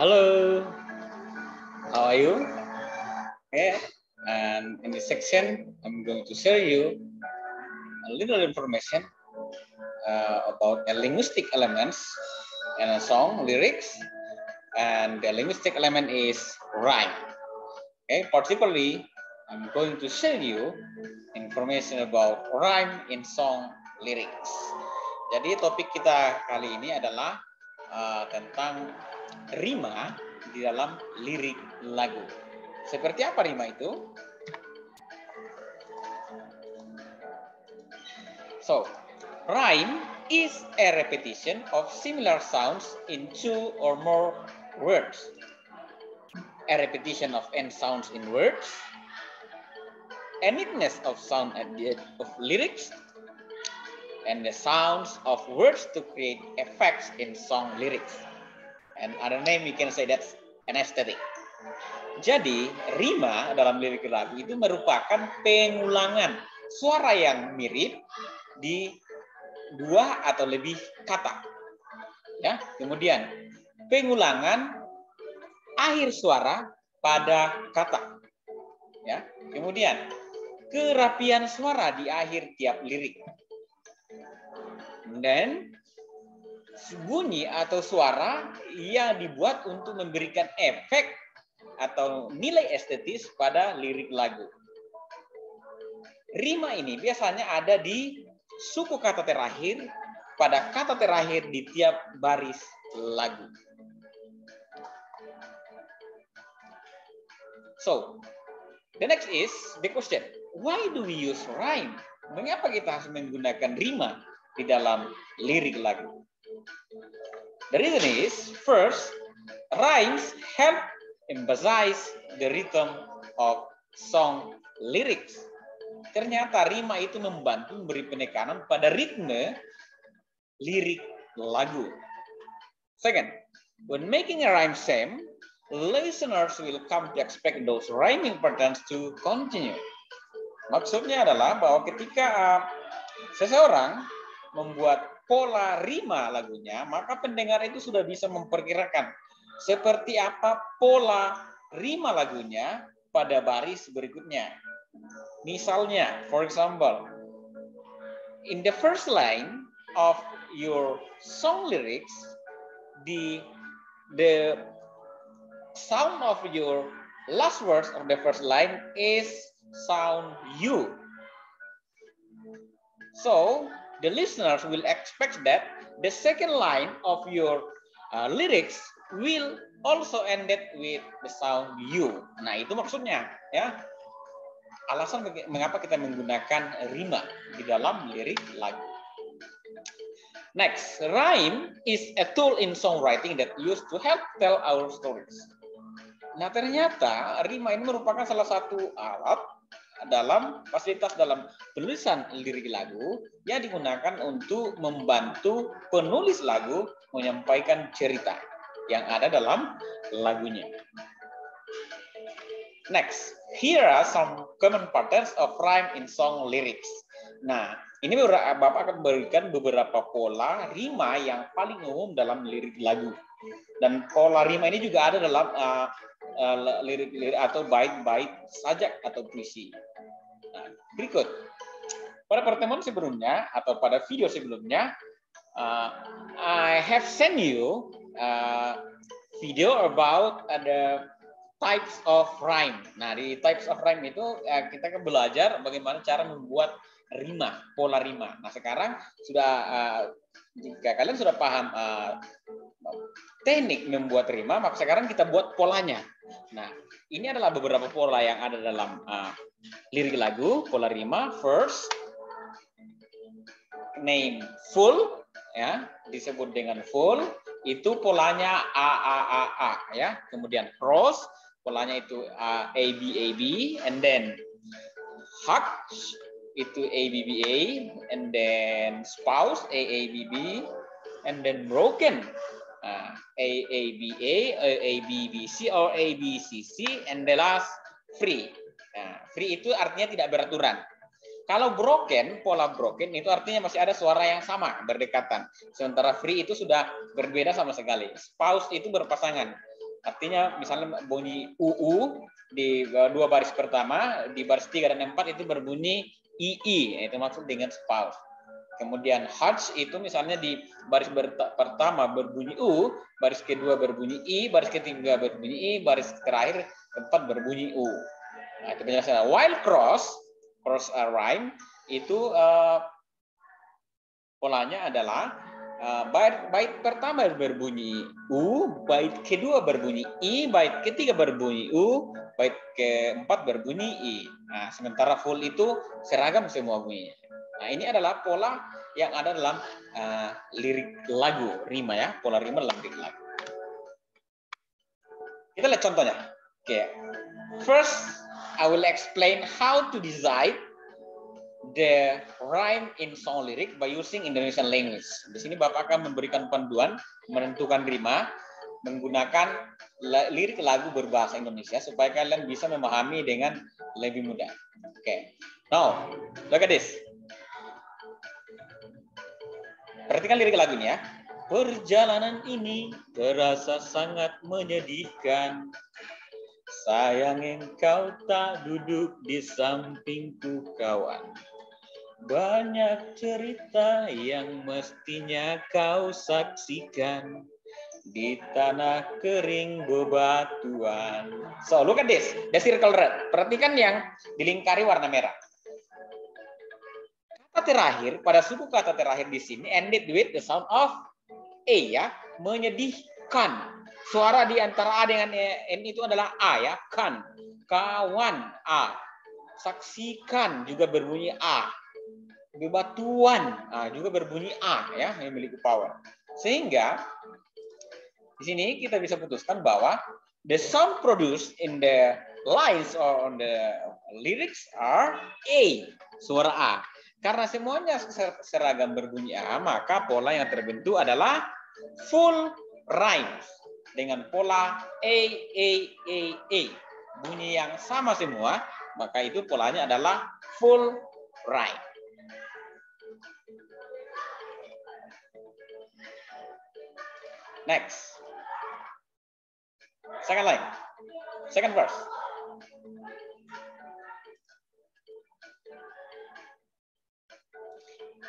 Hello, how are you? Okay, and in this section, I'm going to share you a little information about the linguistic elements in a song lyrics, and the linguistic element is rhyme. Okay, particularly, I'm going to share you information about rhyme in song lyrics. Jadi topik kita kali ini adalah tentang rima di dalam lirik lagu. Seperti apa rima itu? So, rhyme is a repetition of similar sounds in two or more words. A repetition of n sounds in words, a neatness of sound at the end of lyrics, and the sounds of words to create effects in song lyrics. And other name we can say that's an aesthetic. Jadi, rima dalam lirik lagu itu merupakan pengulangan suara yang mirip di dua atau lebih kata. Ya, kemudian pengulangan akhir suara pada kata. Ya, kemudian kerapian suara di akhir tiap lirik. Dan bunyi atau suara yang dibuat untuk memberikan efek atau nilai estetis pada lirik lagu. Rima ini biasanya ada di suku kata terakhir pada kata terakhir di tiap baris lagu. So, the next is the question, why do we use rhyme? Mengapa kita harus menggunakan rima di dalam lirik lagu? The reason is, first, rhymes help emphasize the rhythm of song lyrics. Ternyata rima itu membantu memberi penekanan pada ritme lirik lagu. Second, when making a rhyme scheme, listeners will come to expect those rhyming patterns to continue. Maksudnya adalah bahwa ketika seseorang membuat pola rima lagunya, maka pendengar itu sudah bisa memperkirakan seperti apa pola rima lagunya pada baris berikutnya. Misalnya, for example, in the first line of your song lyrics, the sound of your last words of the first line is sound U. So, the listeners will expect that the second line of your lyrics will also ended with the sound U. Nah, itu maksudnya, ya. Alasan mengapa kita menggunakan rima di dalam lirik lagu. Next, rhyme is a tool in songwriting that used to help tell our stories. Nah, ternyata rima ini merupakan salah satu alat dalam fasilitas dalam penulisan lirik lagu yang digunakan untuk membantu penulis lagu menyampaikan cerita yang ada dalam lagunya. Next, here are some common patterns of rhyme in song lyrics. Nah, ini Bapak akan berikan beberapa pola rima yang paling umum dalam lirik lagu. Dan pola rima ini juga ada dalam lirik-lirik atau bait-bait sajak atau puisi. Nah, berikut. Pada pertemuan sebelumnya atau pada video sebelumnya, I have sent you video about the types of rhyme. Nah, di types of rhyme itu kita akan belajar bagaimana cara membuat rima, pola rima. Nah, sekarang sudah jika kalian sudah paham teknik membuat rima, maka sekarang kita buat polanya. Nah, ini adalah beberapa pola yang ada dalam lirik lagu, pola rima. First, name full, ya, disebut dengan full. Itu polanya A, ya. Kemudian cross, polanya itu A, B, and then hug, itu A, B, and then spouse, A, B, and then broken, A, B, C, or A, B, C, and the last free. Nah, free itu artinya tidak beraturan. Kalau broken, pola broken itu artinya masih ada suara yang sama, berdekatan. Sementara free itu sudah berbeda sama sekali. Spouse itu berpasangan. Artinya misalnya bunyi UU di 2 baris pertama, di baris 3 dan 4 itu berbunyi II, itu maksud dengan spouse. Kemudian Hajj itu misalnya di baris pertama berbunyi U, baris kedua berbunyi I, baris ketiga berbunyi I, baris terakhir keempat berbunyi U. Nah, itu penjelasan. While cross rhyme itu polanya adalah bait pertama berbunyi U, bait kedua berbunyi I, bait ketiga berbunyi U, bait keempat berbunyi I. Nah, sementara full itu seragam semua bunyinya. Nah, ini adalah pola yang ada dalam lirik lagu, rima ya, pola rima dalam lirik lagu. Kita lihat contohnya. Oke. First, I will explain how to decide the rhyme in song lyric by using Indonesian language. Di sini Bapak akan memberikan panduan menentukan rima menggunakan lirik lagu berbahasa Indonesia supaya kalian bisa memahami dengan lebih mudah. Oke. Now, look at this. Perhatikan lirik lagunya. Perjalanan ini terasa sangat menyedihkan. Sayang engkau tak duduk di sampingku kawan. Banyak cerita yang mestinya kau saksikan di tanah kering bebatuan. So, look at this. The circle red. Perhatikan yang dilingkari warna merah. Kata terakhir, pada suku kata terakhir di sini ended with the sound of A ya, menyedihkan. Suara di antara A dengan N itu adalah A ya, kan. Kawan A. Saksikan juga berbunyi A. Bebatuan juga berbunyi A ya, yang memiliki power. Sehingga di sini kita bisa putuskan bahwa the sound produced in the lines or on the lyrics are A, suara A. Karena semuanya seragam berbunyi A, maka pola yang terbentuk adalah full rhyme dengan pola A. Bunyi yang sama semua, maka itu polanya adalah full rhyme. Next. Second line. Second verse.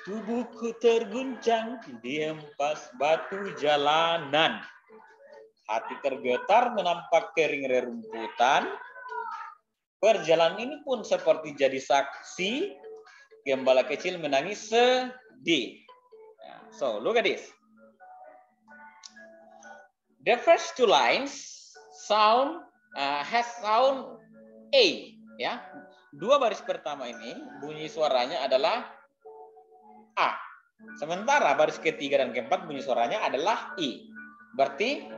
Tubuhku terguncang di empas batu jalanan. Hati tergetar menampak kering rerumputan. Perjalanan ini pun seperti jadi saksi. Gembala kecil menangis sedih. So, look at this. The first two lines has sound A. Ya, 2 baris pertama ini bunyi suaranya adalah A. Sementara baris ketiga dan keempat bunyi suaranya adalah I. Berarti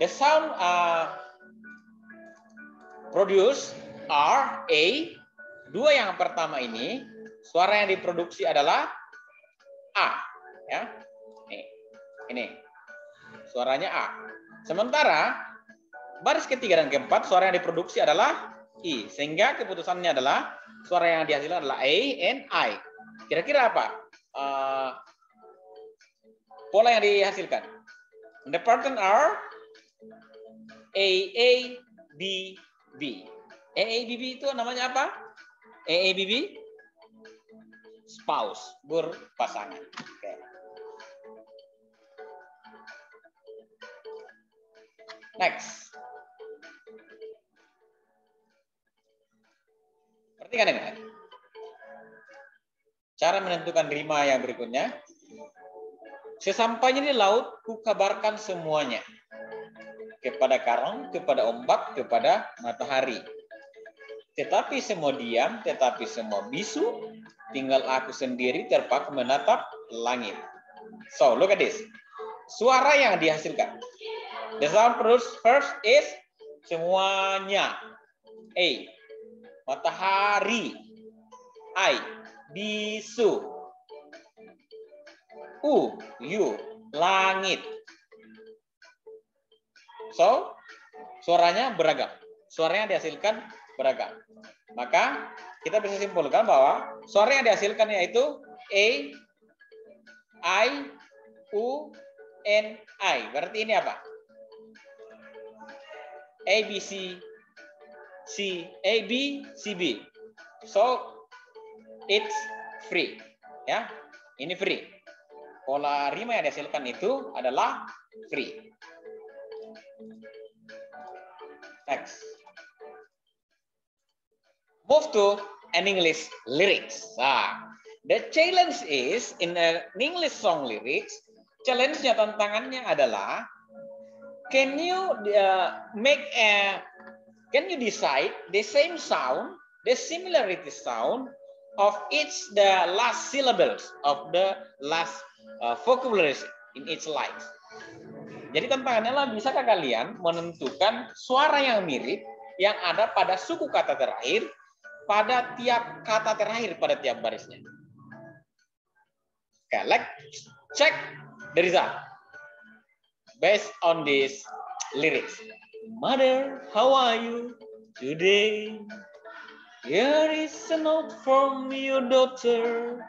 the sound produced are A. 2 yang pertama ini suara yang diproduksi adalah A. Ya, ini suaranya A. Sementara baris ketiga dan keempat suara yang diproduksi adalah I. Sehingga keputusannya adalah suara yang dihasilkan adalah A and I. Kira-kira apa pola yang dihasilkan? The pattern are AABB. AABB itu namanya apa? AABB spouse, berpasangan. Okay. Next. Perhatikan ini. Cara menentukan rima yang berikutnya. Sesampainya di laut, kukabarkan semuanya. Kepada karang, kepada ombak, kepada matahari. Tetapi semua diam, tetapi semua bisu. Tinggal aku sendiri terpaku menatap langit. So, look at this. Suara yang dihasilkan. The sound produced first is semuanya. A. Matahari. I. Bisu. You. Langit. So, suaranya beragam. Suaranya dihasilkan beragam. Maka, kita bisa simpulkan bahwa suara yang dihasilkan yaitu A, I, U, N, I. Berarti ini apa? A, B, C, A, B, C, B. So, it's free. Ya, ini free. Pola rima yang dihasilkan itu adalah free. Next. Move to an English lyrics. The challenge is in an English song lyrics. Challenge-nya, tantangannya adalah can you can you decide the same sound, the similarity sound of each the last syllables of the last vocabularies in each line. Jadi tantangannya adalah bisakah kalian menentukan suara yang mirip yang ada pada suku kata terakhir pada tiap kata terakhir pada tiap barisnya. Okay, let's check the result based on these lyrics. Mother, how are you today? Here is a note from your daughter.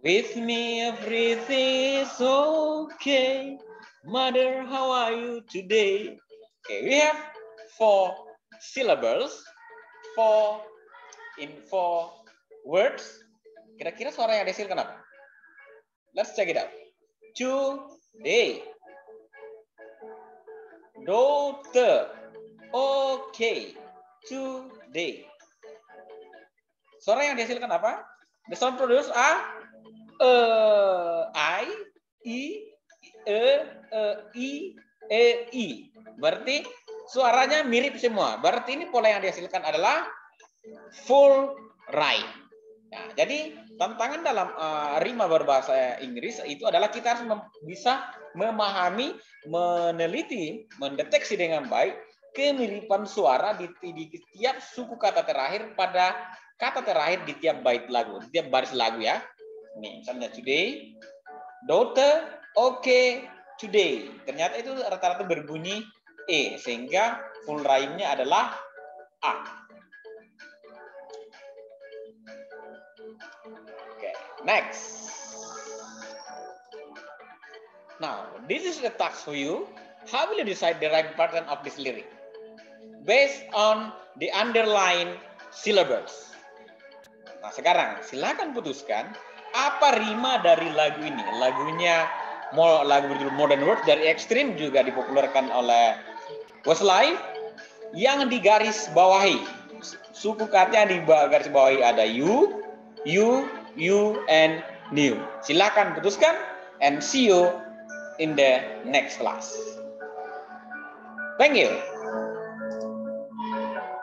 With me everything is okay. Mother, how are you today? Okay, we have 4 syllables, 4 words. Kira-kira suara yang dihasilkan apa? Let's check it out. Today. Daughter. Okay. Today. Suara yang dihasilkan apa? The sound produced are I, I, I. Berarti suaranya mirip semua. Berarti ini pola yang dihasilkan adalah full rhyme. Nah, jadi tantangan dalam rima berbahasa Inggris itu adalah kita harus bisa memahami, meneliti, mendeteksi dengan baik kemiripan suara di tiap suku kata terakhir pada kata terakhir di tiap bait lagu, di tiap baris lagu ya. Nih, misalnya today, daughter, okay, today. Ternyata itu rata-rata berbunyi E, sehingga full rhyme-nya adalah A. Okay, next. Now, this is the task for you. How will you decide the right pattern of this lyric? Based on the underlying syllables. Nah, sekarang silakan putuskan apa rima dari lagu ini. Lagunya lagu Modern Words dari Extreme juga dipopulerkan oleh Westlife yang digaris bawahi. Suku kata yang digaris bawahi ada you, and new. Silakan putuskan and see you in the next class. Thank you.